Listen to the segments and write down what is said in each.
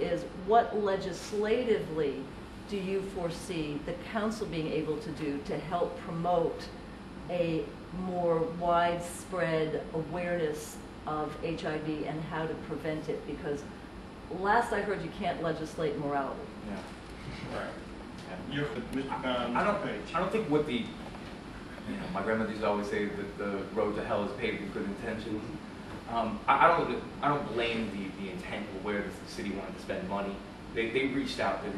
is what legislatively do you foresee the council being able to do to help promote a more widespread awareness of HIV and how to prevent it? Because last I heard you can't legislate morality. Yeah. Right. Yeah. I don't think what the, my grandmother used to always say that the road to hell is paved with good intentions. I don't blame the intent of where the city wanted to spend money. They reached out to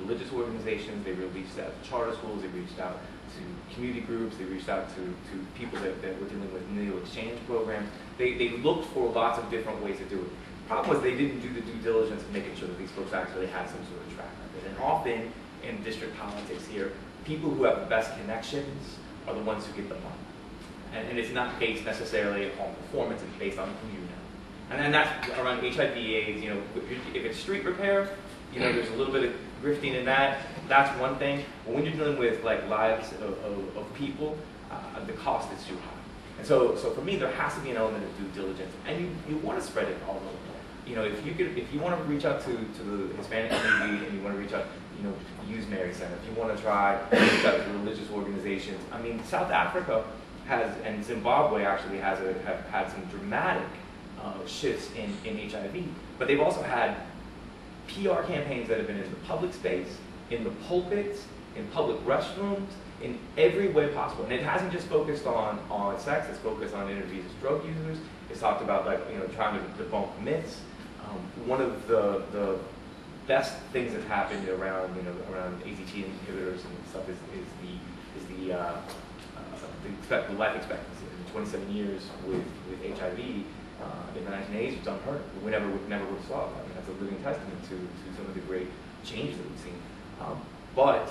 religious organizations, they reached out to charter schools, they reached out to community groups, they reached out to people that were dealing with needle exchange programs. They looked for lots of different ways to do it. The problem was they didn't do the due diligence of making sure that these folks actually had some sort of track record. And often in district politics here, people who have the best connections are the ones who get the money. And it's not based necessarily on performance, it's based on who you know. And then that's around HIV/AIDS, if it's street repair, there's a little bit of grifting in that. That's one thing. But when you're dealing with like lives of people, the cost is too high. And so for me, there has to be an element of due diligence, and you want to spread it all over. If you want to reach out to the Hispanic community, and you want to reach out, use Mary Center. If you want to try to reach out to religious organizations, I mean, South Africa has, and Zimbabwe actually have had some dramatic shifts in HIV, but they've also had PR campaigns that have been in the public space, in the pulpits, in public restrooms, in every way possible. And it hasn't just focused on sex, it's focused on interviews with drug users. It's talked about trying to debunk myths. One of the best things that's happened around AZT inhibitors and stuff is the life expectancy. 27 years with HIV in the 1980s was unheard of. We never would have saw that. I mean, that's a living testament to some of the great changes that we've seen. But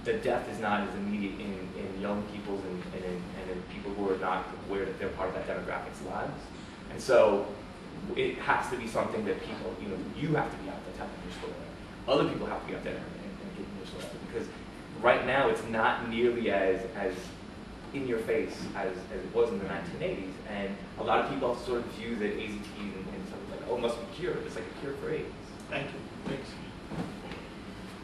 the death is not as immediate in young people's and in people who are not aware that they're part of that demographic's lives. And so it has to be something that people, you have to be out there telling your story. Other people have to be out there and getting your story. Because right now it's not nearly as in your face as it was in the 1980s. And a lot of people sort of view that AZT and something like, oh, it must be cured. It's like a cure for AIDS. Thank you. Thanks.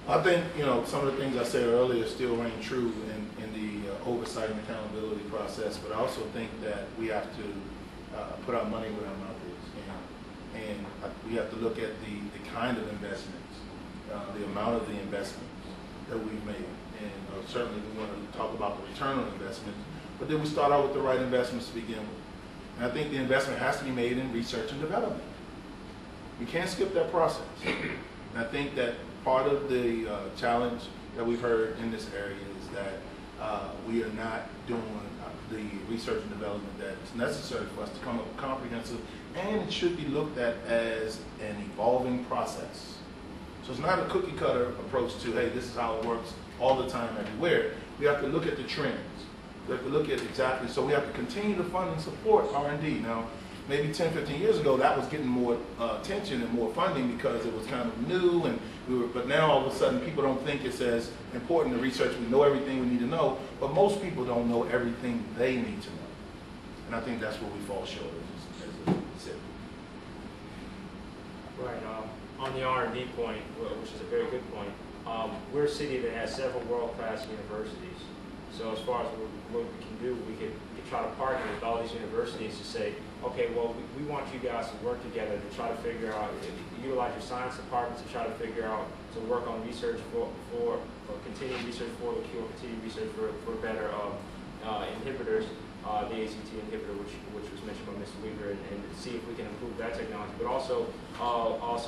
I think, some of the things I said earlier still ring true in the oversight and accountability process, but I also think that we have to put our money where our mouth is. And we have to look at the kind of investments, the amount of the investments that we've made. And certainly we want to talk about the return on investment, but then we start out with the right investments to begin with. And I think the investment has to be made in research and development. We can't skip that process. And I think that part of the challenge that we've heard in this area is that we are not doing the research and development that is necessary for us to come up with comprehensive, and it should be looked at as an evolving process. So it's not a cookie cutter approach to, hey, this is how it works all the time everywhere. We have to look at the trends. We have to look at exactly, so we have to continue to fund and support R&D. Now, maybe 10, 15 years ago, that was getting more attention and more funding because it was kind of new, and but now all of a sudden people don't think it's as important to research. We know everything we need to know, but most people don't know everything they need to know. And I think that's where we fall short as a city. Right. On the R&D point, which is a very good point, we're a city that has several world-class universities. So as far as what we can do, we can try to partner with all these universities to say, okay, well, we want you guys to work together to try to figure out, utilize your science departments to try to figure out, to work on research for continued research for the cure, continued research for better inhibitors, the AZT inhibitor, which was mentioned by Mr. Weaver, and see if we can improve that technology. But also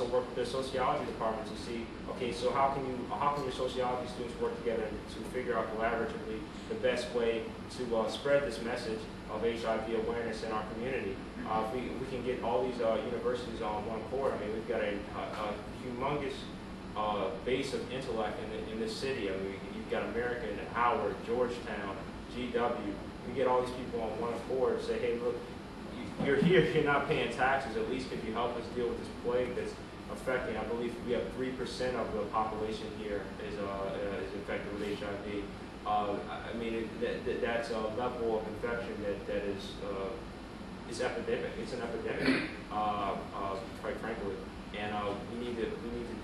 work with the sociology department to see, okay, so how can your sociology students work together to figure out collaboratively the best way to spread this message of HIV awareness in our community. If we can get all these universities on one chord, I mean, we've got a humongous base of intellect in this city. I mean, you've got American, Howard, Georgetown, GW. We get all these people on one accord and say, hey, look, you're here, you're not paying taxes, at least could you help us deal with this plague that's affecting, I believe we have 3% of the population here is infected with HIV. I mean, that's a level of infection that is epidemic. It's an epidemic, quite frankly. And we need to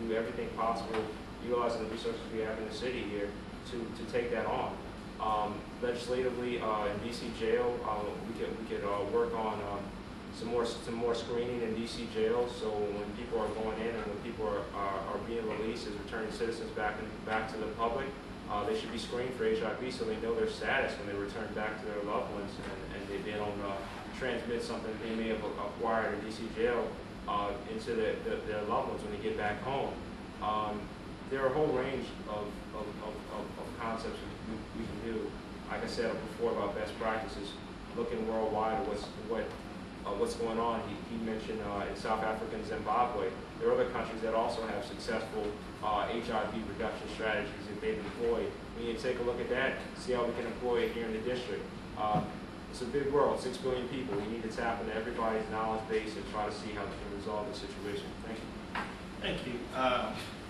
do everything possible, utilizing the resources we have in the city here, to take that on. Legislatively, in DC jail, we could work on some more screening in DC jails. So when people are going in and when people are being released as returning citizens back to the public, they should be screened for HIV so they know their status when they return back to their loved ones, and they don't transmit something they may have acquired in DC jail into their loved ones when they get back home. There are a whole range of concepts we can do. Like I said before about best practices, looking worldwide at what's going on. He mentioned in South Africa and Zimbabwe. There are other countries that also have successful HIV reduction strategies that they've employed. We need to take a look at that, see how we can employ it here in the district. It's a big world, 6 billion people. We need to tap into everybody's knowledge base and try to see how we can resolve the situation. Thank you. Thank you.